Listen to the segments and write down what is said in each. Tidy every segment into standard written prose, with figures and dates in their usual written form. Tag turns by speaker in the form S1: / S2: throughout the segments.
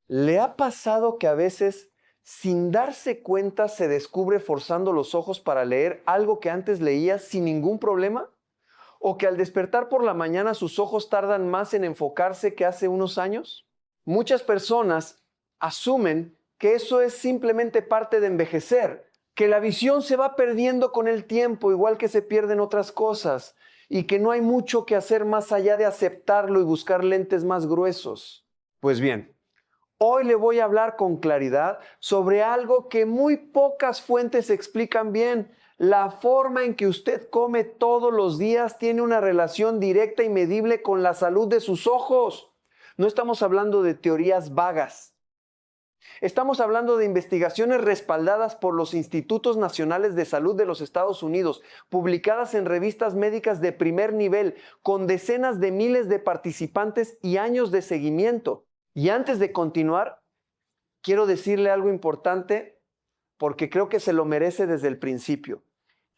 S1: ¿Le ha pasado que a veces, sin darse cuenta, se descubre forzando los ojos para leer algo que antes leía sin ningún problema? ¿O que al despertar por la mañana sus ojos tardan más en enfocarse que hace unos años? Muchas personas asumen que eso es simplemente parte de envejecer, que la visión se va perdiendo con el tiempo, igual que se pierden otras cosas, y que no hay mucho que hacer más allá de aceptarlo y buscar lentes más gruesos. Pues bien, hoy le voy a hablar con claridad sobre algo que muy pocas fuentes explican bien. La forma en que usted come todos los días tiene una relación directa y medible con la salud de sus ojos. No estamos hablando de teorías vagas. Estamos hablando de investigaciones respaldadas por los Institutos Nacionales de Salud de los Estados Unidos, publicadas en revistas médicas de primer nivel, con decenas de miles de participantes y años de seguimiento. Y antes de continuar, quiero decirle algo importante porque creo que se lo merece desde el principio.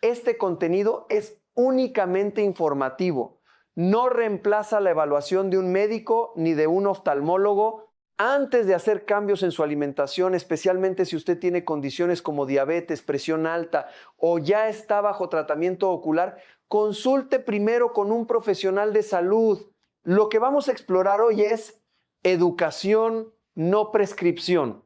S1: Este contenido es únicamente informativo. No reemplaza la evaluación de un médico ni de un oftalmólogo antes de hacer cambios en su alimentación, especialmente si usted tiene condiciones como diabetes, presión alta o ya está bajo tratamiento ocular. Consulte primero con un profesional de salud. Lo que vamos a explorar hoy es educación, no prescripción.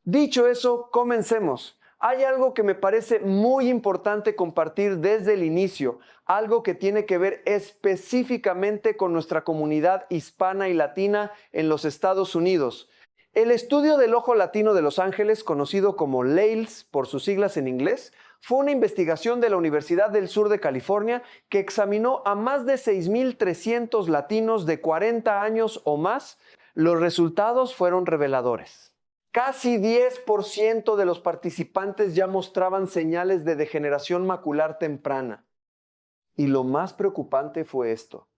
S1: Dicho eso, comencemos. Hay algo que me parece muy importante compartir desde el inicio, algo que tiene que ver específicamente con nuestra comunidad hispana y latina en los Estados Unidos. El estudio del ojo latino de Los Ángeles, conocido como LAILS por sus siglas en inglés, fue una investigación de la Universidad del Sur de California que examinó a más de 6,300 latinos de 40 años o más. Los resultados fueron reveladores. Casi 10% de los participantes ya mostraban señales de degeneración macular temprana. Y lo más preocupante fue esto.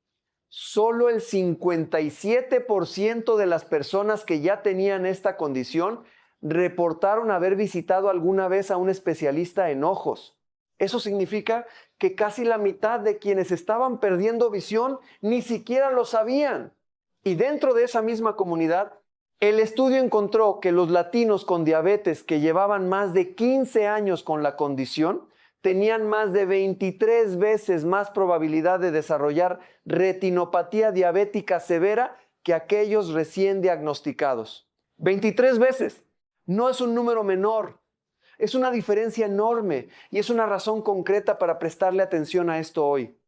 S1: Solo el 57% de las personas que ya tenían esta condición reportaron haber visitado alguna vez a un especialista en ojos. Eso significa que casi la mitad de quienes estaban perdiendo visión ni siquiera lo sabían. Y dentro de esa misma comunidad, el estudio encontró que los latinos con diabetes que llevaban más de 15 años con la condición tenían más de 23 veces más probabilidad de desarrollar retinopatía diabética severa que aquellos recién diagnosticados. 23 veces. No es un número menor. Es una diferencia enorme y es una razón concreta para prestarle atención a esto hoy.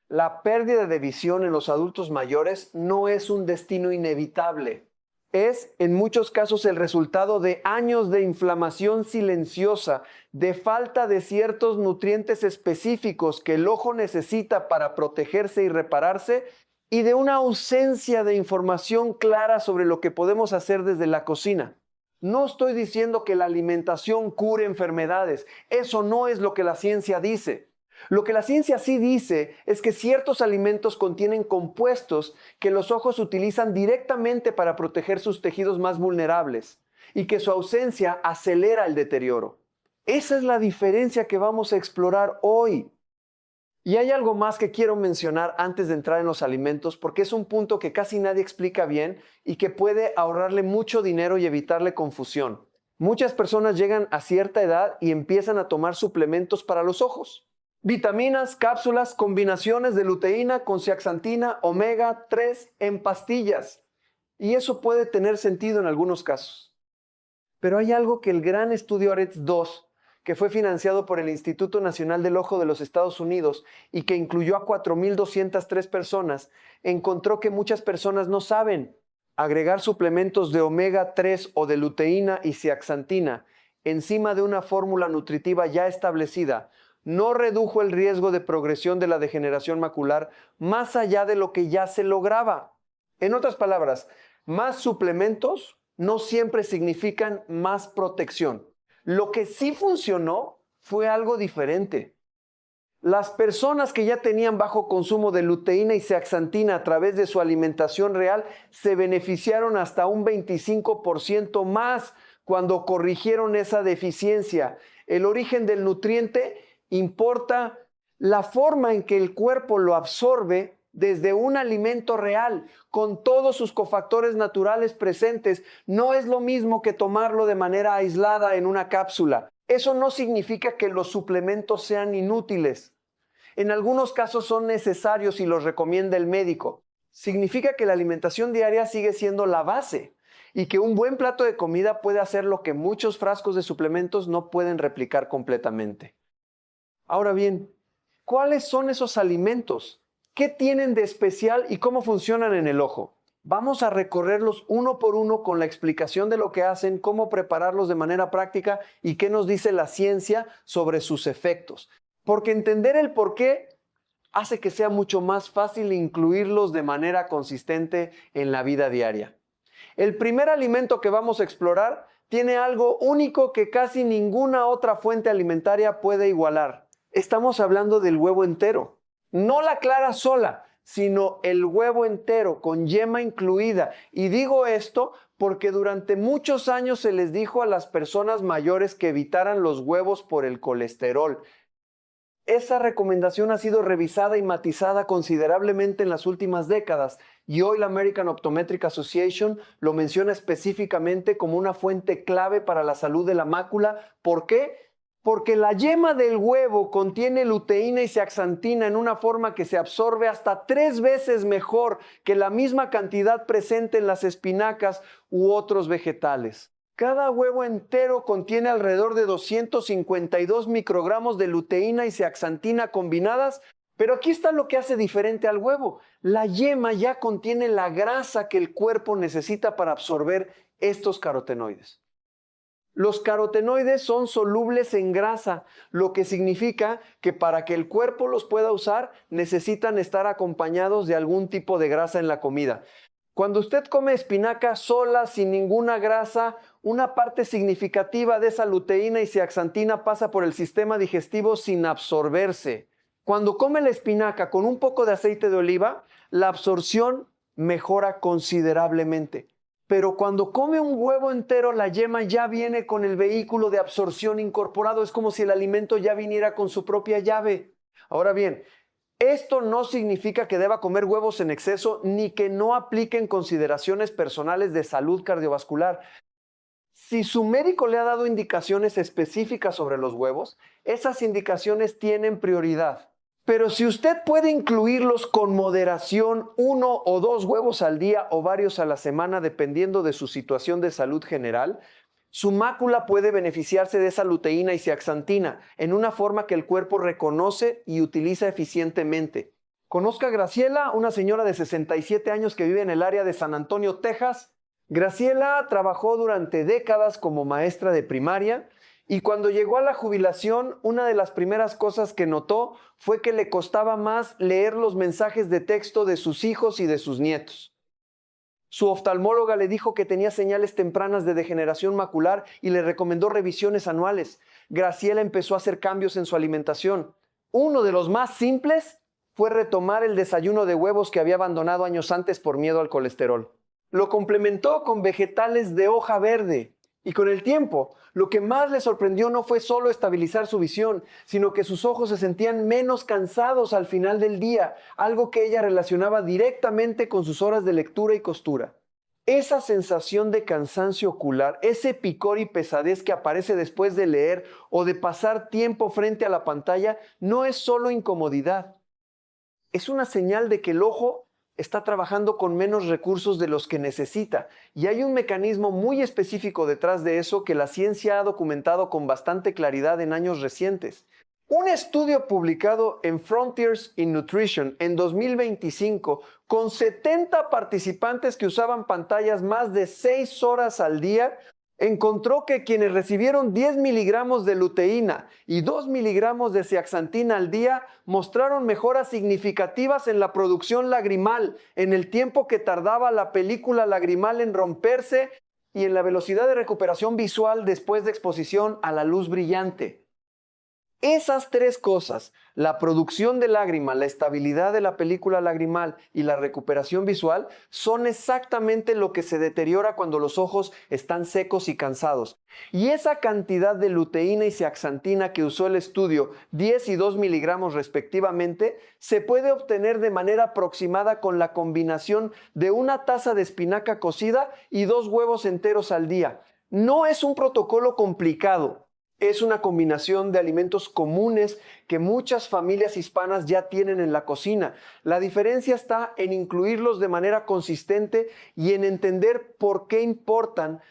S1: La pérdida de visión en los adultos mayores no es un destino inevitable. Es, en muchos casos, el resultado de años de inflamación silenciosa, de falta de ciertos nutrientes específicos que el ojo necesita para protegerse y repararse, y de una ausencia de información clara sobre lo que podemos hacer desde la cocina. No estoy diciendo que la alimentación cure enfermedades. Eso no es lo que la ciencia dice. Lo que la ciencia sí dice es que ciertos alimentos contienen compuestos que los ojos utilizan directamente para proteger sus tejidos más vulnerables y que su ausencia acelera el deterioro. Esa es la diferencia que vamos a explorar hoy. Y hay algo más que quiero mencionar antes de entrar en los alimentos porque es un punto que casi nadie explica bien y que puede ahorrarle mucho dinero y evitarle confusión. Muchas personas llegan a cierta edad y empiezan a tomar suplementos para los ojos. Vitaminas, cápsulas, combinaciones de luteína con zeaxantina, omega 3 en pastillas. Y eso puede tener sentido en algunos casos. Pero hay algo que el gran estudio ARETS 2, que fue financiado por el Instituto Nacional del Ojo de los Estados Unidos y que incluyó a 4,203 personas, encontró que muchas personas no saben. Agregar suplementos de omega 3 o de luteína y zeaxantina encima de una fórmula nutritiva ya establecida no redujo el riesgo de progresión de la degeneración macular más allá de lo que ya se lograba. En otras palabras, más suplementos no siempre significan más protección. Lo que sí funcionó fue algo diferente. Las personas que ya tenían bajo consumo de luteína y zeaxantina a través de su alimentación real se beneficiaron hasta un 25% más cuando corrigieron esa deficiencia. El origen del nutriente importa, la forma en que el cuerpo lo absorbe desde un alimento real, con todos sus cofactores naturales presentes, no es lo mismo que tomarlo de manera aislada en una cápsula. Eso no significa que los suplementos sean inútiles. En algunos casos son necesarios y los recomienda el médico. Significa que la alimentación diaria sigue siendo la base y que un buen plato de comida puede hacer lo que muchos frascos de suplementos no pueden replicar completamente. Ahora bien, ¿cuáles son esos alimentos? ¿Qué tienen de especial y cómo funcionan en el ojo? Vamos a recorrerlos uno por uno con la explicación de lo que hacen, cómo prepararlos de manera práctica y qué nos dice la ciencia sobre sus efectos. Porque entender el por qué hace que sea mucho más fácil incluirlos de manera consistente en la vida diaria. El primer alimento que vamos a explorar tiene algo único que casi ninguna otra fuente alimentaria puede igualar. Estamos hablando del huevo entero. No la clara sola, sino el huevo entero con yema incluida. Y digo esto porque durante muchos años se les dijo a las personas mayores que evitaran los huevos por el colesterol. Esa recomendación ha sido revisada y matizada considerablemente en las últimas décadas y hoy la American Optometric Association lo menciona específicamente como una fuente clave para la salud de la mácula. ¿Por qué? Porque la yema del huevo contiene luteína y zeaxantina en una forma que se absorbe hasta 3 veces mejor que la misma cantidad presente en las espinacas u otros vegetales. Cada huevo entero contiene alrededor de 252 microgramos de luteína y zeaxantina combinadas, pero aquí está lo que hace diferente al huevo. La yema ya contiene la grasa que el cuerpo necesita para absorber estos carotenoides. Los carotenoides son solubles en grasa, lo que significa que para que el cuerpo los pueda usar necesitan estar acompañados de algún tipo de grasa en la comida. Cuando usted come espinaca sola, sin ninguna grasa, una parte significativa de esa luteína y zeaxantina pasa por el sistema digestivo sin absorberse. Cuando come la espinaca con un poco de aceite de oliva, la absorción mejora considerablemente. Pero cuando come un huevo entero, la yema ya viene con el vehículo de absorción incorporado. Es como si el alimento ya viniera con su propia llave. Ahora bien, esto no significa que deba comer huevos en exceso ni que no apliquen consideraciones personales de salud cardiovascular. Si su médico le ha dado indicaciones específicas sobre los huevos, esas indicaciones tienen prioridad. Pero si usted puede incluirlos con moderación, 1 o 2 huevos al día o varios a la semana, dependiendo de su situación de salud general, su mácula puede beneficiarse de esa luteína y zeaxantina en una forma que el cuerpo reconoce y utiliza eficientemente. Conozca a Graciela, una señora de 67 años que vive en el área de San Antonio, Texas. Graciela trabajó durante décadas como maestra de primaria y cuando llegó a la jubilación, una de las primeras cosas que notó fue que le costaba más leer los mensajes de texto de sus hijos y de sus nietos. Su oftalmóloga le dijo que tenía señales tempranas de degeneración macular y le recomendó revisiones anuales. Graciela empezó a hacer cambios en su alimentación. Uno de los más simples fue retomar el desayuno de huevos que había abandonado años antes por miedo al colesterol. Lo complementó con vegetales de hoja verde. Y con el tiempo, lo que más le sorprendió no fue solo estabilizar su visión, sino que sus ojos se sentían menos cansados al final del día, algo que ella relacionaba directamente con sus horas de lectura y costura. Esa sensación de cansancio ocular, ese picor y pesadez que aparece después de leer o de pasar tiempo frente a la pantalla, no es solo incomodidad. Es una señal de que el ojo está trabajando con menos recursos de los que necesita y hay un mecanismo muy específico detrás de eso que la ciencia ha documentado con bastante claridad en años recientes. Un estudio publicado en Frontiers in Nutrition en 2025 con 70 participantes que usaban pantallas más de 6 horas al día encontró que quienes recibieron 10 miligramos de luteína y 2 miligramos de zeaxantina al día mostraron mejoras significativas en la producción lagrimal, en el tiempo que tardaba la película lagrimal en romperse y en la velocidad de recuperación visual después de exposición a la luz brillante. Esas tres cosas, la producción de lágrima, la estabilidad de la película lagrimal y la recuperación visual, son exactamente lo que se deteriora cuando los ojos están secos y cansados. Y esa cantidad de luteína y zeaxantina que usó el estudio, 10 y 2 miligramos respectivamente, se puede obtener de manera aproximada con la combinación de una taza de espinaca cocida y 2 huevos enteros al día. No es un protocolo complicado. Es una combinación de alimentos comunes que muchas familias hispanas ya tienen en la cocina. La diferencia está en incluirlos de manera consistente y en entender por qué importan.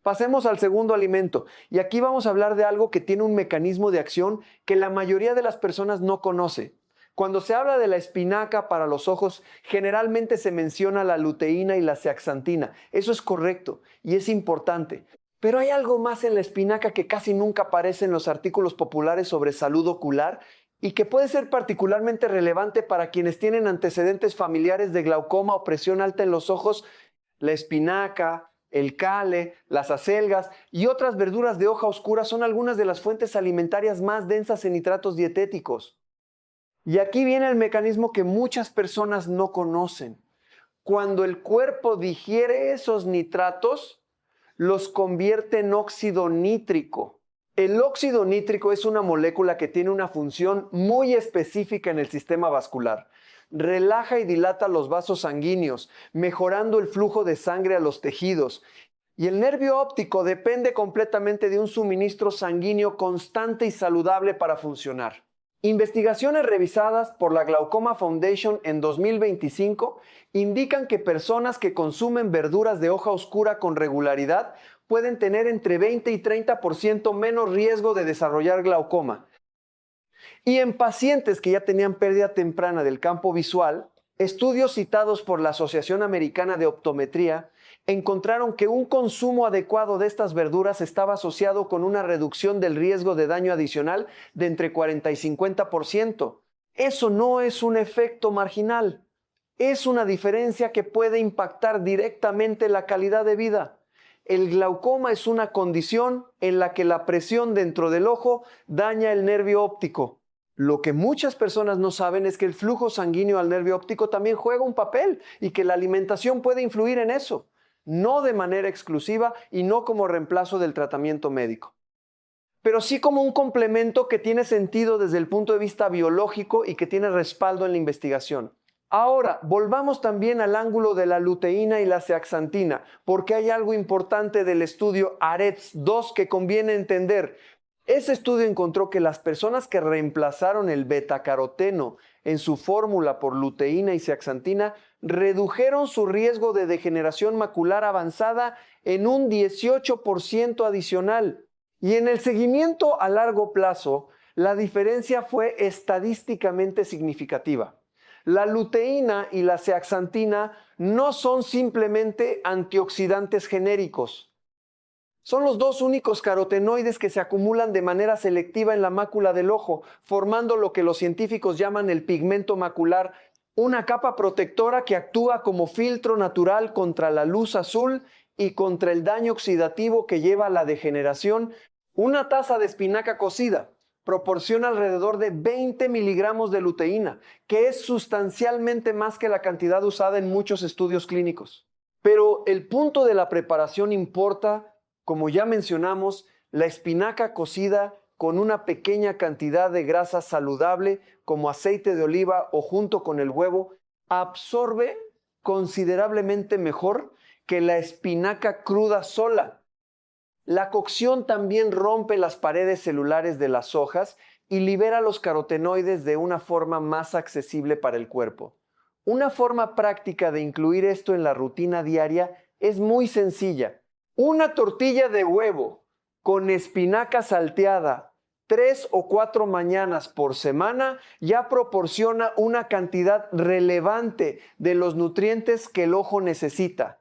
S1: Pasemos al segundo alimento, y aquí vamos a hablar de algo que tiene un mecanismo de acción que la mayoría de las personas no conoce. Cuando se habla de la espinaca para los ojos, generalmente se menciona la luteína y la zeaxantina. Eso es correcto y es importante. Pero hay algo más en la espinaca que casi nunca aparece en los artículos populares sobre salud ocular y que puede ser particularmente relevante para quienes tienen antecedentes familiares de glaucoma o presión alta en los ojos. La espinaca, el kale, las acelgas y otras verduras de hoja oscura son algunas de las fuentes alimentarias más densas en nitratos dietéticos. Y aquí viene el mecanismo que muchas personas no conocen. Cuando el cuerpo digiere esos nitratos, los convierte en óxido nítrico. El óxido nítrico es una molécula que tiene una función muy específica en el sistema vascular. Relaja y dilata los vasos sanguíneos, mejorando el flujo de sangre a los tejidos. Y el nervio óptico depende completamente de un suministro sanguíneo constante y saludable para funcionar. Investigaciones revisadas por la Glaucoma Foundation en 2025 indican que personas que consumen verduras de hoja oscura con regularidad pueden tener entre 20 y 30% menos riesgo de desarrollar glaucoma. Y en pacientes que ya tenían pérdida temprana del campo visual, estudios citados por la Asociación Americana de Optometría encontraron que un consumo adecuado de estas verduras estaba asociado con una reducción del riesgo de daño adicional de entre 40 y 50%. Eso no es un efecto marginal, es una diferencia que puede impactar directamente la calidad de vida. El glaucoma es una condición en la que la presión dentro del ojo daña el nervio óptico. Lo que muchas personas no saben es que el flujo sanguíneo al nervio óptico también juega un papel y que la alimentación puede influir en eso, no de manera exclusiva y no como reemplazo del tratamiento médico, pero sí como un complemento que tiene sentido desde el punto de vista biológico y que tiene respaldo en la investigación. Ahora, volvamos también al ángulo de la luteína y la zeaxantina, porque hay algo importante del estudio AREDS 2 que conviene entender. Ese estudio encontró que las personas que reemplazaron el betacaroteno en su fórmula por luteína y zeaxantina redujeron su riesgo de degeneración macular avanzada en un 18% adicional. Y en el seguimiento a largo plazo, la diferencia fue estadísticamente significativa. La luteína y la zeaxantina no son simplemente antioxidantes genéricos. Son los dos únicos carotenoides que se acumulan de manera selectiva en la mácula del ojo, formando lo que los científicos llaman el pigmento macular, una capa protectora que actúa como filtro natural contra la luz azul y contra el daño oxidativo que lleva a la degeneración. Una taza de espinaca cocida proporciona alrededor de 20 miligramos de luteína, que es sustancialmente más que la cantidad usada en muchos estudios clínicos. Pero el punto de la preparación importa. Como ya mencionamos, la espinaca cocida con una pequeña cantidad de grasa saludable como aceite de oliva o junto con el huevo absorbe considerablemente mejor que la espinaca cruda sola. La cocción también rompe las paredes celulares de las hojas y libera los carotenoides de una forma más accesible para el cuerpo. Una forma práctica de incluir esto en la rutina diaria es muy sencilla. Una tortilla de huevo con espinaca salteada 3 o 4 mañanas por semana ya proporciona una cantidad relevante de los nutrientes que el ojo necesita.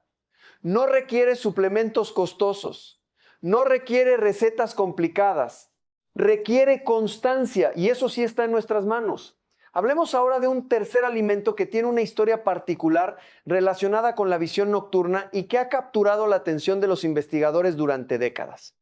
S1: No requiere suplementos costosos, no requiere recetas complicadas, requiere constancia y eso sí está en nuestras manos. Hablemos ahora de un tercer alimento que tiene una historia particular relacionada con la visión nocturna y que ha capturado la atención de los investigadores durante décadas.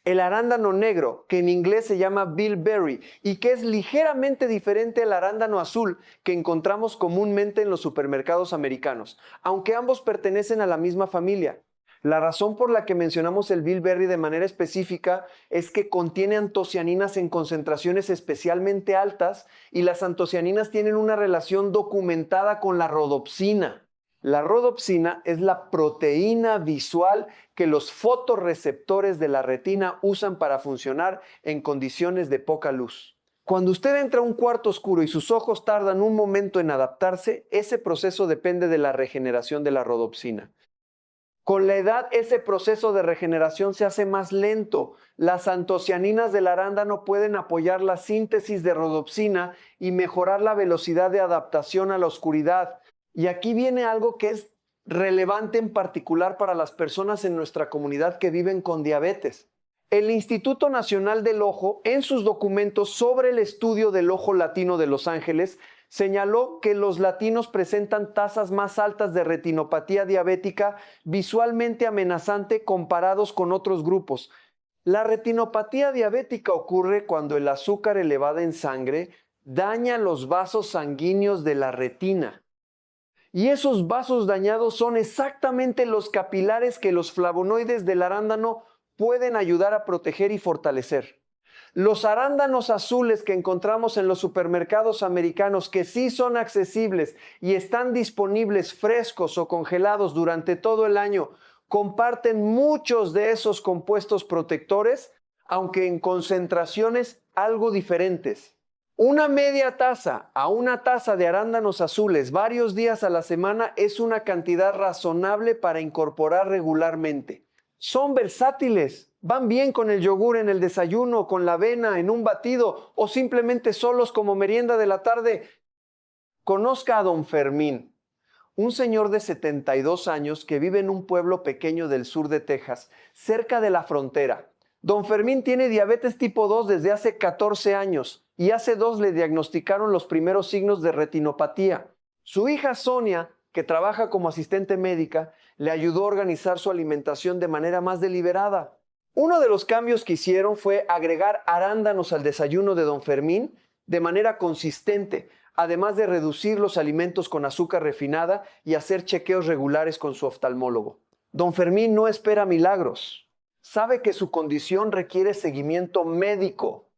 S1: El arándano negro, que en inglés se llama bilberry y que es ligeramente diferente al arándano azul que encontramos comúnmente en los supermercados americanos, aunque ambos pertenecen a la misma familia. La razón por la que mencionamos el bilberry de manera específica es que contiene antocianinas en concentraciones especialmente altas y las antocianinas tienen una relación documentada con la rodopsina. La rodopsina es la proteína visual que los fotorreceptores de la retina usan para funcionar en condiciones de poca luz. Cuando usted entra a un cuarto oscuro y sus ojos tardan un momento en adaptarse, ese proceso depende de la regeneración de la rodopsina. Con la edad, ese proceso de regeneración se hace más lento. Las antocianinas del arándano pueden apoyar la síntesis de rodopsina y mejorar la velocidad de adaptación a la oscuridad. Y aquí viene algo que es relevante en particular para las personas en nuestra comunidad que viven con diabetes. El Instituto Nacional del Ojo, en sus documentos sobre el estudio del ojo latino de Los Ángeles, señaló que los latinos presentan tasas más altas de retinopatía diabética visualmente amenazante comparados con otros grupos. La retinopatía diabética ocurre cuando el azúcar elevada en sangre daña los vasos sanguíneos de la retina. Y esos vasos dañados son exactamente los capilares que los flavonoides del arándano pueden ayudar a proteger y fortalecer. Los arándanos azules que encontramos en los supermercados americanos, que sí son accesibles y están disponibles frescos o congelados durante todo el año, comparten muchos de esos compuestos protectores, aunque en concentraciones algo diferentes. Una media taza a una taza de arándanos azules varios días a la semana es una cantidad razonable para incorporar regularmente. Son versátiles, van bien con el yogur en el desayuno, con la avena, en un batido o simplemente solos como merienda de la tarde. Conozca a don Fermín, un señor de 72 años que vive en un pueblo pequeño del sur de Texas, cerca de la frontera. Don Fermín tiene diabetes tipo 2 desde hace 14 años y hace 2 le diagnosticaron los primeros signos de retinopatía. Su hija Sonia, que trabaja como asistente médica, le ayudó a organizar su alimentación de manera más deliberada. Uno de los cambios que hicieron fue agregar arándanos al desayuno de don Fermín de manera consistente, además de reducir los alimentos con azúcar refinada y hacer chequeos regulares con su oftalmólogo. Don Fermín no espera milagros. Sabe que su condición requiere seguimiento médico,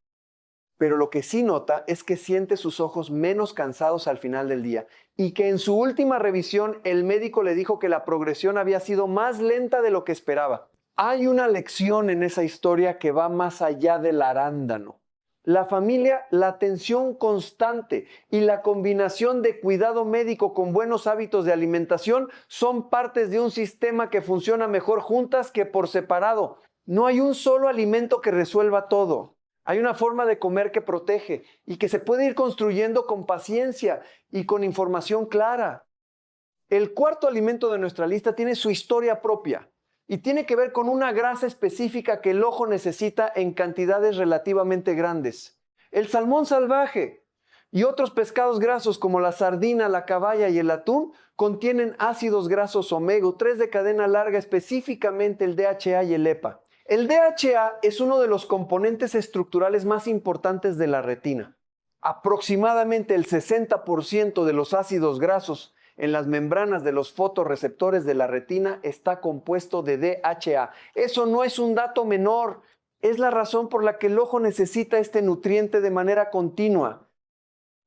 S1: pero lo que sí nota es que siente sus ojos menos cansados al final del día y que en su última revisión el médico le dijo que la progresión había sido más lenta de lo que esperaba. Hay una lección en esa historia que va más allá del arándano. La familia, la atención constante y la combinación de cuidado médico con buenos hábitos de alimentación son partes de un sistema que funciona mejor juntas que por separado. No hay un solo alimento que resuelva todo. Hay una forma de comer que protege y que se puede ir construyendo con paciencia y con información clara. El cuarto alimento de nuestra lista tiene su historia propia y tiene que ver con una grasa específica que el ojo necesita en cantidades relativamente grandes. El salmón salvaje y otros pescados grasos como la sardina, la caballa y el atún contienen ácidos grasos omega 3 de cadena larga, específicamente el DHA y el EPA. El DHA es uno de los componentes estructurales más importantes de la retina. Aproximadamente el 60% de los ácidos grasos en las membranas de los fotorreceptores de la retina está compuesto de DHA. Eso no es un dato menor, es la razón por la que el ojo necesita este nutriente de manera continua.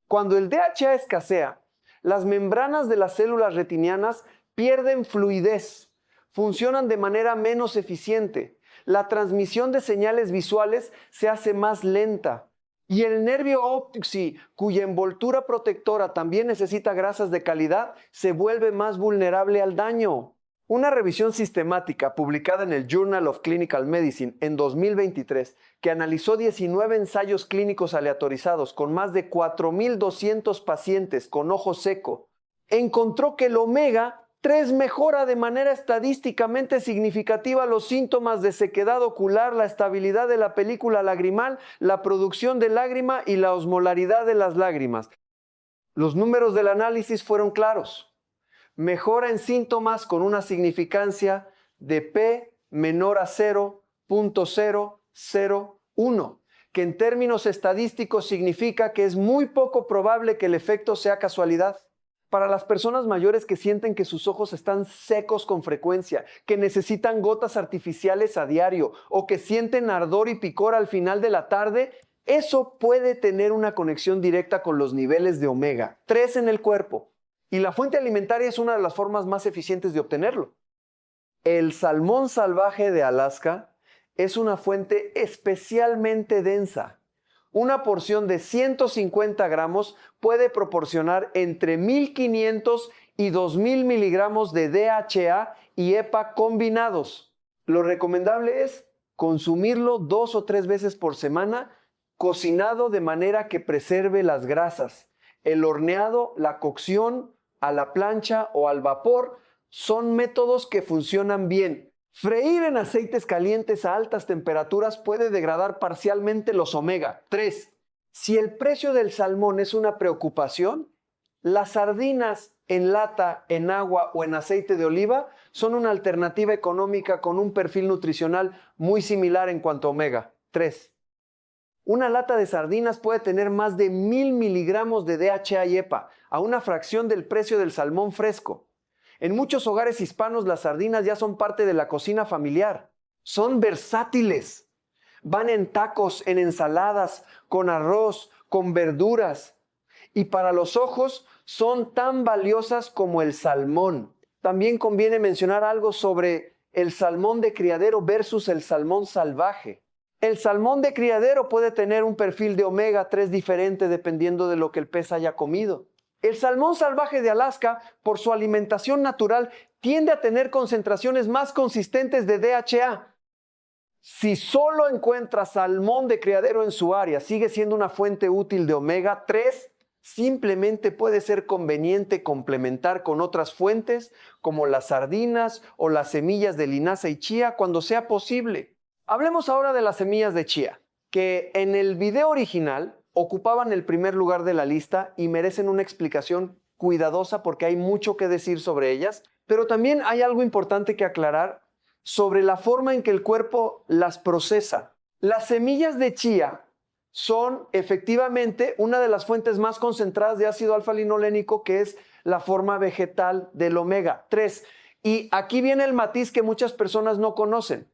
S1: Cuando el DHA escasea, las membranas de las células retinianas pierden fluidez, funcionan de manera menos eficiente. La transmisión de señales visuales se hace más lenta. Y el nervio óptico, cuya envoltura protectora también necesita grasas de calidad, se vuelve más vulnerable al daño. Una revisión sistemática publicada en el Journal of Clinical Medicine en 2023, que analizó 19 ensayos clínicos aleatorizados con más de 4,200 pacientes con ojo seco, encontró que el omega 3 mejora de manera estadísticamente significativa los síntomas de sequedad ocular, la estabilidad de la película lagrimal, la producción de lágrima y la osmolaridad de las lágrimas. Los números del análisis fueron claros. Mejora en síntomas con una significancia de P menor a 0.0 0,01, que en términos estadísticos significa que es muy poco probable que el efecto sea casualidad. Para las personas mayores que sienten que sus ojos están secos con frecuencia, que necesitan gotas artificiales a diario o que sienten ardor y picor al final de la tarde, eso puede tener una conexión directa con los niveles de omega 3 en el cuerpo. Y la fuente alimentaria es una de las formas más eficientes de obtenerlo. El salmón salvaje de Alaska es una fuente especialmente densa. Una porción de 150 gramos puede proporcionar entre 1.500 y 2.000 miligramos de DHA y EPA combinados. Lo recomendable es consumirlo 2 o 3 veces por semana, cocinado de manera que preserve las grasas. El horneado, la cocción, a la plancha o al vapor son métodos que funcionan bien. Freír en aceites calientes a altas temperaturas puede degradar parcialmente los omega 3. Si el precio del salmón es una preocupación, las sardinas en lata, en agua o en aceite de oliva son una alternativa económica con un perfil nutricional muy similar en cuanto a omega 3. Una lata de sardinas puede tener más de 1.000 miligramos de DHA y EPA, a una fracción del precio del salmón fresco. En muchos hogares hispanos las sardinas ya son parte de la cocina familiar. Son versátiles. Van en tacos, en ensaladas, con arroz, con verduras. Y para los ojos son tan valiosas como el salmón. También conviene mencionar algo sobre el salmón de criadero versus el salmón salvaje. El salmón de criadero puede tener un perfil de omega 3 diferente dependiendo de lo que el pez haya comido. El salmón salvaje de Alaska, por su alimentación natural, tiende a tener concentraciones más consistentes de DHA. Si solo encuentra salmón de criadero en su área, sigue siendo una fuente útil de omega 3, simplemente puede ser conveniente complementar con otras fuentes como las sardinas o las semillas de linaza y chía cuando sea posible. Hablemos ahora de las semillas de chía, que en el video original ocupaban el primer lugar de la lista y merecen una explicación cuidadosa porque hay mucho que decir sobre ellas, pero también hay algo importante que aclarar sobre la forma en que el cuerpo las procesa. Las semillas de chía son efectivamente una de las fuentes más concentradas de ácido alfa-linolénico, que es la forma vegetal del omega 3. Y aquí viene el matiz que muchas personas no conocen.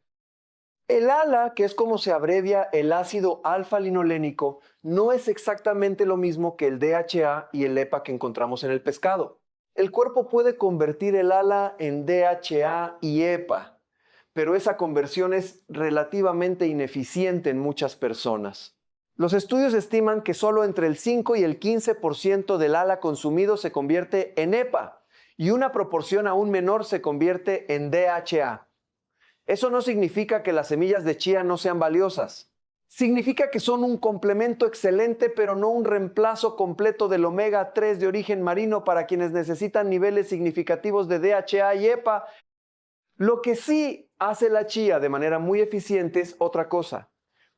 S1: El ALA, que es como se abrevia el ácido alfa-linolénico, no es exactamente lo mismo que el DHA y el EPA que encontramos en el pescado. El cuerpo puede convertir el ALA en DHA y EPA, pero esa conversión es relativamente ineficiente en muchas personas. Los estudios estiman que solo entre el 5 y el 15% del ALA consumido se convierte en EPA y una proporción aún menor se convierte en DHA. Eso no significa que las semillas de chía no sean valiosas. Significa que son un complemento excelente, pero no un reemplazo completo del omega 3 de origen marino para quienes necesitan niveles significativos de DHA y EPA. Lo que sí hace la chía de manera muy eficiente es otra cosa.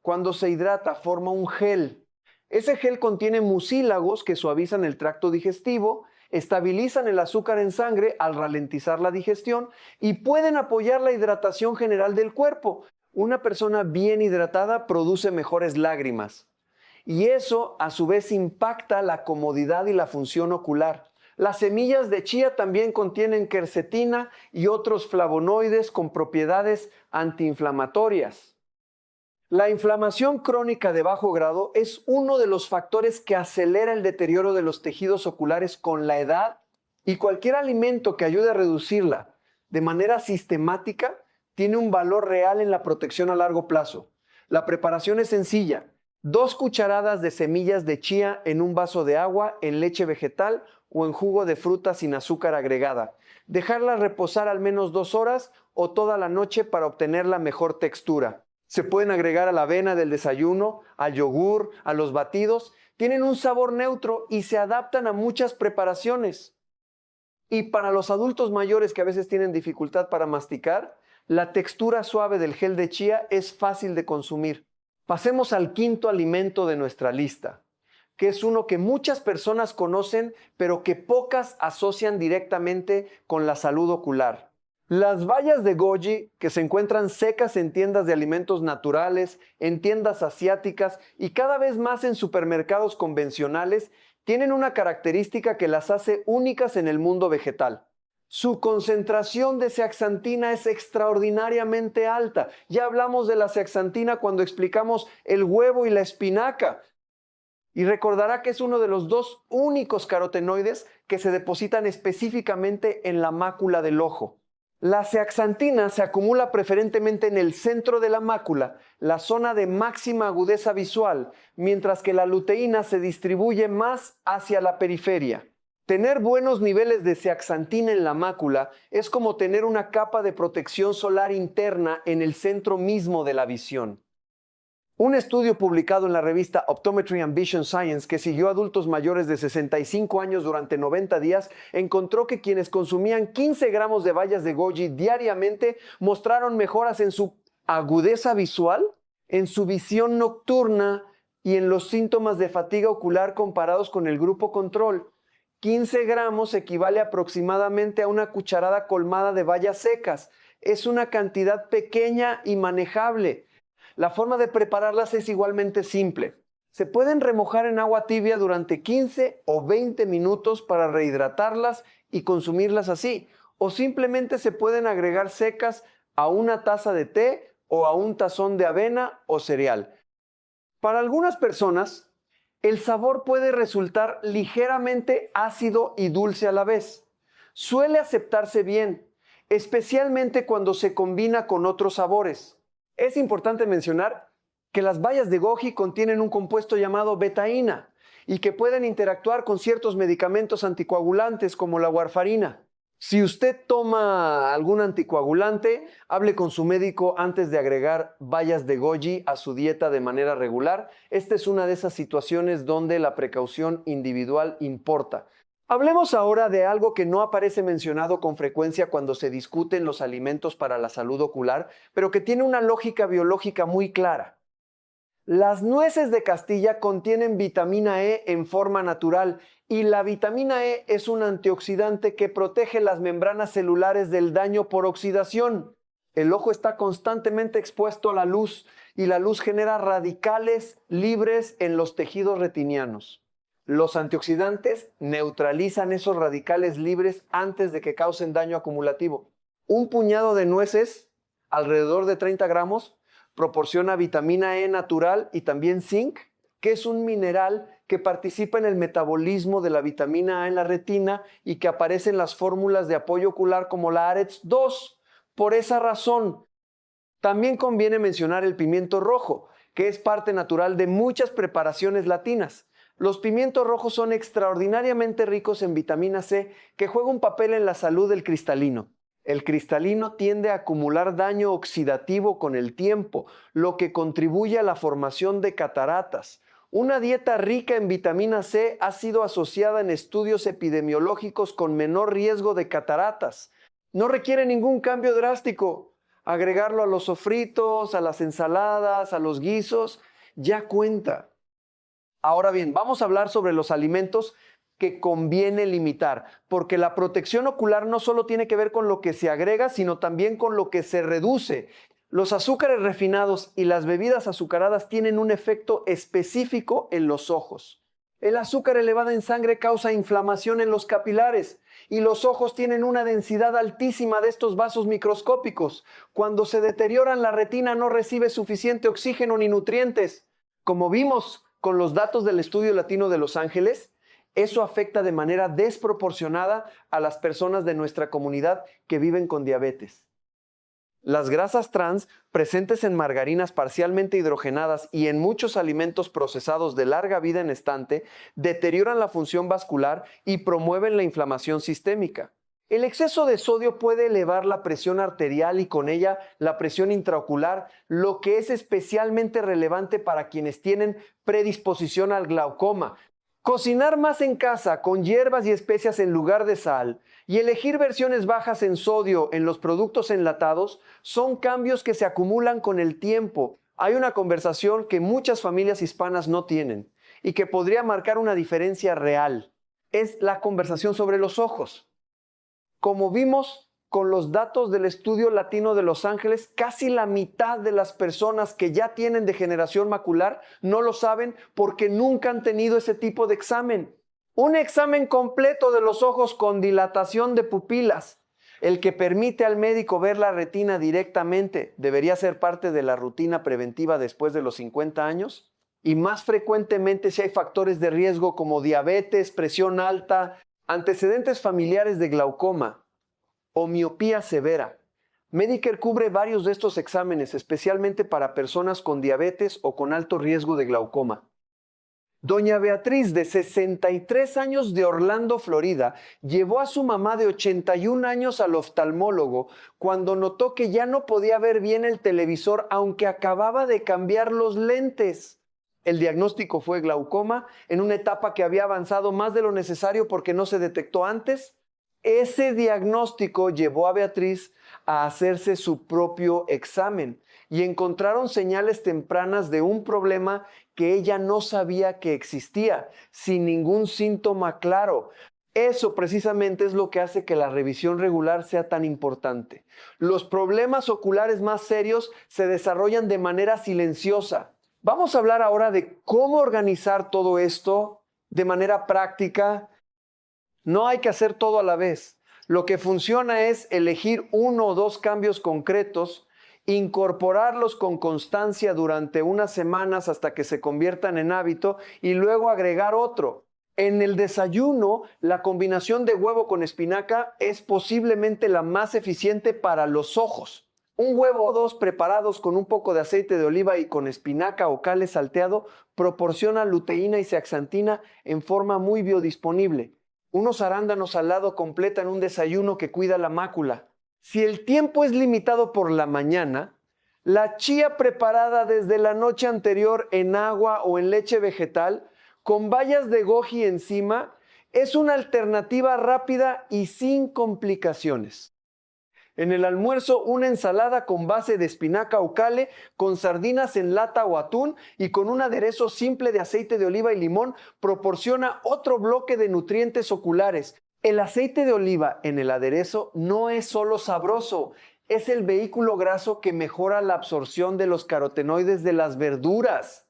S1: Cuando se hidrata, forma un gel. Ese gel contiene mucílagos que suavizan el tracto digestivo, estabilizan el azúcar en sangre al ralentizar la digestión y pueden apoyar la hidratación general del cuerpo. Una persona bien hidratada produce mejores lágrimas y eso a su vez impacta la comodidad y la función ocular. Las semillas de chía también contienen quercetina y otros flavonoides con propiedades antiinflamatorias. La inflamación crónica de bajo grado es uno de los factores que acelera el deterioro de los tejidos oculares con la edad y cualquier alimento que ayude a reducirla de manera sistemática tiene un valor real en la protección a largo plazo. La preparación es sencilla. 2 cucharadas de semillas de chía en un vaso de agua, en leche vegetal o en jugo de fruta sin azúcar agregada. Dejarla reposar al menos 2 horas o toda la noche para obtener la mejor textura. Se pueden agregar a la avena del desayuno, al yogur, a los batidos. Tienen un sabor neutro y se adaptan a muchas preparaciones. Y para los adultos mayores que a veces tienen dificultad para masticar, la textura suave del gel de chía es fácil de consumir. Pasemos al quinto alimento de nuestra lista, que es uno que muchas personas conocen, pero que pocas asocian directamente con la salud ocular. Las bayas de goji, que se encuentran secas en tiendas de alimentos naturales, en tiendas asiáticas y cada vez más en supermercados convencionales, tienen una característica que las hace únicas en el mundo vegetal. Su concentración de zeaxantina es extraordinariamente alta. Ya hablamos de la zeaxantina cuando explicamos el huevo y la espinaca. Y recordará que es uno de los dos únicos carotenoides que se depositan específicamente en la mácula del ojo. La zeaxantina se acumula preferentemente en el centro de la mácula, la zona de máxima agudeza visual, mientras que la luteína se distribuye más hacia la periferia. Tener buenos niveles de zeaxantina en la mácula es como tener una capa de protección solar interna en el centro mismo de la visión. Un estudio publicado en la revista Optometry and Vision Science que siguió a adultos mayores de 65 años durante 90 días encontró que quienes consumían 15 gramos de bayas de goji diariamente mostraron mejoras en su agudeza visual, en su visión nocturna y en los síntomas de fatiga ocular comparados con el grupo control. 15 gramos equivale aproximadamente a una cucharada colmada de bayas secas. Es una cantidad pequeña y manejable. La forma de prepararlas es igualmente simple. Se pueden remojar en agua tibia durante 15 o 20 minutos para rehidratarlas y consumirlas así, o simplemente se pueden agregar secas a una taza de té o a un tazón de avena o cereal. Para algunas personas, el sabor puede resultar ligeramente ácido y dulce a la vez. Suele aceptarse bien, especialmente cuando se combina con otros sabores. Es importante mencionar que las bayas de goji contienen un compuesto llamado betaína y que pueden interactuar con ciertos medicamentos anticoagulantes como la warfarina. Si usted toma algún anticoagulante, hable con su médico antes de agregar bayas de goji a su dieta de manera regular. Esta es una de esas situaciones donde la precaución individual importa. Hablemos ahora de algo que no aparece mencionado con frecuencia cuando se discuten los alimentos para la salud ocular, pero que tiene una lógica biológica muy clara. Las nueces de Castilla contienen vitamina E en forma natural y la vitamina E es un antioxidante que protege las membranas celulares del daño por oxidación. El ojo está constantemente expuesto a la luz y la luz genera radicales libres en los tejidos retinianos. Los antioxidantes neutralizan esos radicales libres antes de que causen daño acumulativo. Un puñado de nueces, alrededor de 30 gramos, proporciona vitamina E natural y también zinc, que es un mineral que participa en el metabolismo de la vitamina A en la retina y que aparece en las fórmulas de apoyo ocular como la AREDS 2. Por esa razón, también conviene mencionar el pimiento rojo, que es parte natural de muchas preparaciones latinas. Los pimientos rojos son extraordinariamente ricos en vitamina C, que juega un papel en la salud del cristalino. El cristalino tiende a acumular daño oxidativo con el tiempo, lo que contribuye a la formación de cataratas. Una dieta rica en vitamina C ha sido asociada en estudios epidemiológicos con menor riesgo de cataratas. No requiere ningún cambio drástico. Agregarlo a los sofritos, a las ensaladas, a los guisos, ya cuenta. Ahora bien, vamos a hablar sobre los alimentos que conviene limitar, porque la protección ocular no solo tiene que ver con lo que se agrega, sino también con lo que se reduce. Los azúcares refinados y las bebidas azucaradas tienen un efecto específico en los ojos. El azúcar elevada en sangre causa inflamación en los capilares y los ojos tienen una densidad altísima de estos vasos microscópicos. Cuando se deterioran, la retina no recibe suficiente oxígeno ni nutrientes. Como vimos con los datos del Estudio Latino de Los Ángeles, eso afecta de manera desproporcionada a las personas de nuestra comunidad que viven con diabetes. Las grasas trans presentes en margarinas parcialmente hidrogenadas y en muchos alimentos procesados de larga vida en estante deterioran la función vascular y promueven la inflamación sistémica. El exceso de sodio puede elevar la presión arterial y con ella la presión intraocular, lo que es especialmente relevante para quienes tienen predisposición al glaucoma. Cocinar más en casa con hierbas y especias en lugar de sal y elegir versiones bajas en sodio en los productos enlatados son cambios que se acumulan con el tiempo. Hay una conversación que muchas familias hispanas no tienen y que podría marcar una diferencia real. Es la conversación sobre los ojos. Como vimos con los datos del Estudio Latino de Los Ángeles, casi la mitad de las personas que ya tienen degeneración macular no lo saben porque nunca han tenido ese tipo de examen. Un examen completo de los ojos con dilatación de pupilas, el que permite al médico ver la retina directamente, debería ser parte de la rutina preventiva después de los 50 años. Y más frecuentemente si hay factores de riesgo como diabetes, presión alta, antecedentes familiares de glaucoma o miopía severa. Medicare cubre varios de estos exámenes, especialmente para personas con diabetes o con alto riesgo de glaucoma. Doña Beatriz, de 63 años, de Orlando, Florida, llevó a su mamá de 81 años al oftalmólogo cuando notó que ya no podía ver bien el televisor, aunque acababa de cambiar los lentes. El diagnóstico fue glaucoma en una etapa que había avanzado más de lo necesario porque no se detectó antes. Ese diagnóstico llevó a Beatriz a hacerse su propio examen y encontraron señales tempranas de un problema que ella no sabía que existía, sin ningún síntoma claro. Eso precisamente es lo que hace que la revisión regular sea tan importante. Los problemas oculares más serios se desarrollan de manera silenciosa. Vamos a hablar ahora de cómo organizar todo esto de manera práctica. No hay que hacer todo a la vez. Lo que funciona es elegir uno o dos cambios concretos, incorporarlos con constancia durante unas semanas hasta que se conviertan en hábito y luego agregar otro. En el desayuno, la combinación de huevo con espinaca es posiblemente la más eficiente para los ojos. Un huevo o dos preparados con un poco de aceite de oliva y con espinaca o cale salteado proporciona luteína y zeaxantina en forma muy biodisponible. Unos arándanos al lado completan un desayuno que cuida la mácula. Si el tiempo es limitado por la mañana, la chía preparada desde la noche anterior en agua o en leche vegetal, con bayas de goji encima, es una alternativa rápida y sin complicaciones. En el almuerzo, una ensalada con base de espinaca o cale, con sardinas en lata o atún y con un aderezo simple de aceite de oliva y limón proporciona otro bloque de nutrientes oculares. El aceite de oliva en el aderezo no es solo sabroso, es el vehículo graso que mejora la absorción de los carotenoides de las verduras.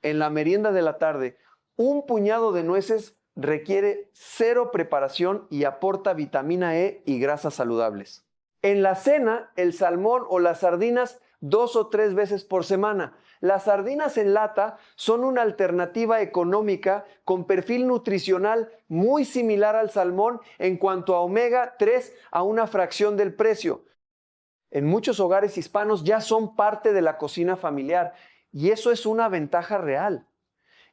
S1: En la merienda de la tarde, un puñado de nueces requiere cero preparación y aporta vitamina E y grasas saludables. En la cena, el salmón o las sardinas 2 o 3 veces por semana. Las sardinas en lata son una alternativa económica con perfil nutricional muy similar al salmón en cuanto a omega 3 a una fracción del precio. En muchos hogares hispanos ya son parte de la cocina familiar y eso es una ventaja real.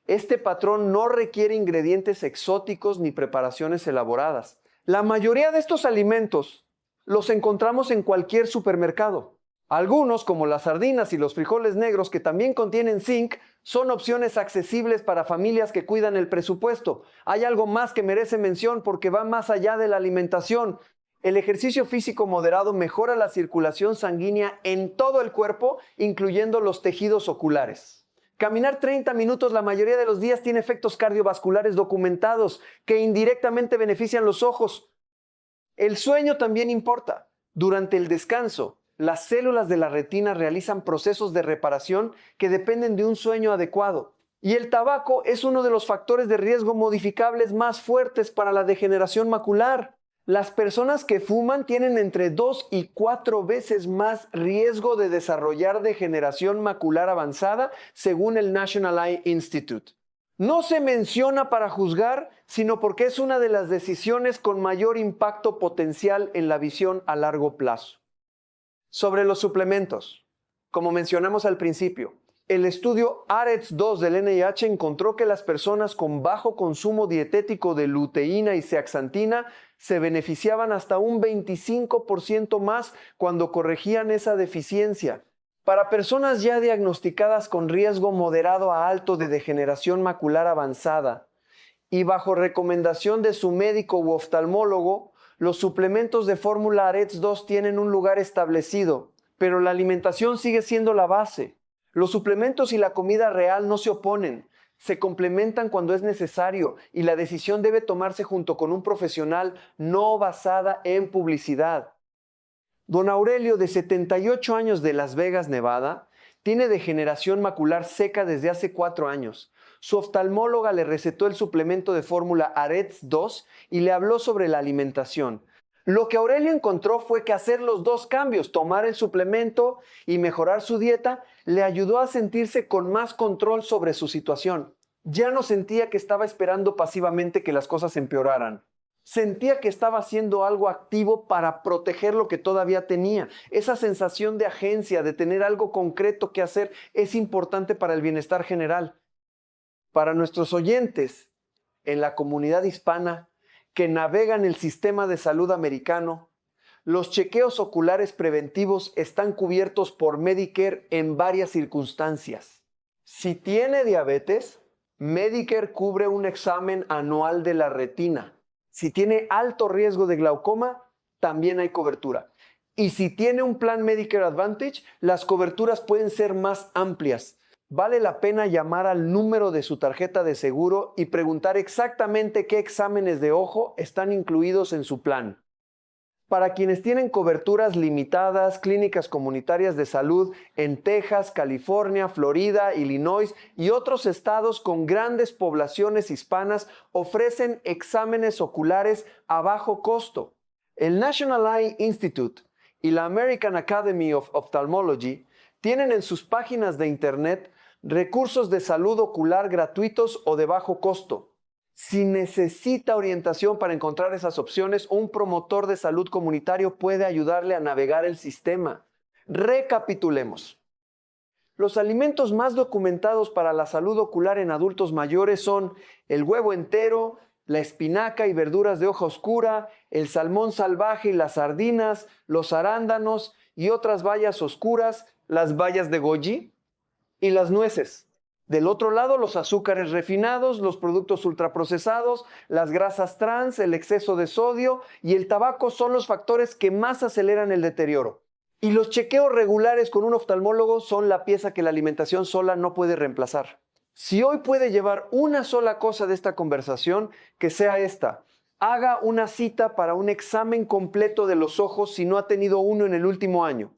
S1: Este patrón no requiere ingredientes exóticos ni preparaciones elaboradas. La mayoría de estos alimentos los encontramos en cualquier supermercado. Algunos, como las sardinas y los frijoles negros que también contienen zinc, son opciones accesibles para familias que cuidan el presupuesto. Hay algo más que merece mención porque va más allá de la alimentación. El ejercicio físico moderado mejora la circulación sanguínea en todo el cuerpo, incluyendo los tejidos oculares. Caminar 30 minutos la mayoría de los días tiene efectos cardiovasculares documentados que indirectamente benefician los ojos. El sueño también importa. Durante el descanso, las células de la retina realizan procesos de reparación que dependen de un sueño adecuado. Y el tabaco es uno de los factores de riesgo modificables más fuertes para la degeneración macular. Las personas que fuman tienen entre 2 y 4 veces más riesgo de desarrollar degeneración macular avanzada, según el National Eye Institute. No se menciona para juzgar, sino porque es una de las decisiones con mayor impacto potencial en la visión a largo plazo. Sobre los suplementos, como mencionamos al principio, el estudio AREDS-2 del NIH encontró que las personas con bajo consumo dietético de luteína y zeaxantina se beneficiaban hasta un 25% más cuando corregían esa deficiencia. Para personas ya diagnosticadas con riesgo moderado a alto de degeneración macular avanzada y bajo recomendación de su médico u oftalmólogo, los suplementos de fórmula AREDS-2 tienen un lugar establecido, pero la alimentación sigue siendo la base. Los suplementos y la comida real no se oponen, se complementan cuando es necesario y la decisión debe tomarse junto con un profesional, no basada en publicidad. Don Aurelio, de 78 años, de Las Vegas, Nevada, tiene degeneración macular seca desde hace 4 años. Su oftalmóloga le recetó el suplemento de fórmula Arets 2 y le habló sobre la alimentación. Lo que Aurelio encontró fue que hacer los dos cambios, tomar el suplemento y mejorar su dieta, le ayudó a sentirse con más control sobre su situación. Ya no sentía que estaba esperando pasivamente que las cosas empeoraran. Sentía que estaba haciendo algo activo para proteger lo que todavía tenía. Esa sensación de agencia, de tener algo concreto que hacer, es importante para el bienestar general. Para nuestros oyentes en la comunidad hispana que navegan el sistema de salud americano, los chequeos oculares preventivos están cubiertos por Medicare en varias circunstancias. Si tiene diabetes, Medicare cubre un examen anual de la retina. Si tiene alto riesgo de glaucoma, también hay cobertura. Y si tiene un plan Medicare Advantage, las coberturas pueden ser más amplias. Vale la pena llamar al número de su tarjeta de seguro y preguntar exactamente qué exámenes de ojo están incluidos en su plan. Para quienes tienen coberturas limitadas, clínicas comunitarias de salud en Texas, California, Florida, Illinois y otros estados con grandes poblaciones hispanas ofrecen exámenes oculares a bajo costo. El National Eye Institute y la American Academy of Ophthalmology tienen en sus páginas de internet recursos de salud ocular gratuitos o de bajo costo. Si necesita orientación para encontrar esas opciones, un promotor de salud comunitario puede ayudarle a navegar el sistema. Recapitulemos. Los alimentos más documentados para la salud ocular en adultos mayores son el huevo entero, la espinaca y verduras de hoja oscura, el salmón salvaje y las sardinas, los arándanos y otras bayas oscuras, las bayas de goji y las nueces. Del otro lado, los azúcares refinados, los productos ultraprocesados, las grasas trans, el exceso de sodio y el tabaco son los factores que más aceleran el deterioro. Y los chequeos regulares con un oftalmólogo son la pieza que la alimentación sola no puede reemplazar. Si hoy puede llevar una sola cosa de esta conversación, que sea esta: haga una cita para un examen completo de los ojos si no ha tenido uno en el último año.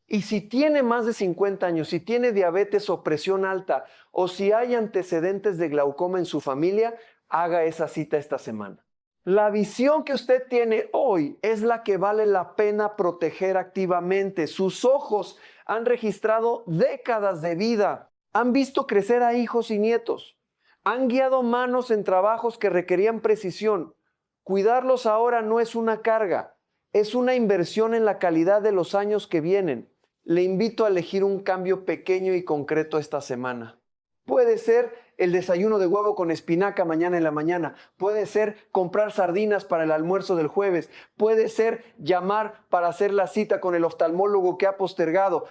S1: Y si tiene más de 50 años, si tiene diabetes o presión alta, o si hay antecedentes de glaucoma en su familia, haga esa cita esta semana. La visión que usted tiene hoy es la que vale la pena proteger activamente. Sus ojos han registrado décadas de vida, han visto crecer a hijos y nietos, han guiado manos en trabajos que requerían precisión. Cuidarlos ahora no es una carga, es una inversión en la calidad de los años que vienen. Le invito a elegir un cambio pequeño y concreto esta semana. Puede ser el desayuno de huevo con espinaca mañana en la mañana. Puede ser comprar sardinas para el almuerzo del jueves. Puede ser llamar para hacer la cita con el oftalmólogo que ha postergado.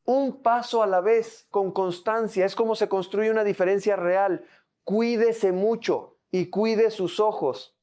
S1: Un paso a la vez, con constancia, es como se construye una diferencia real. Cuídese mucho y cuide sus ojos.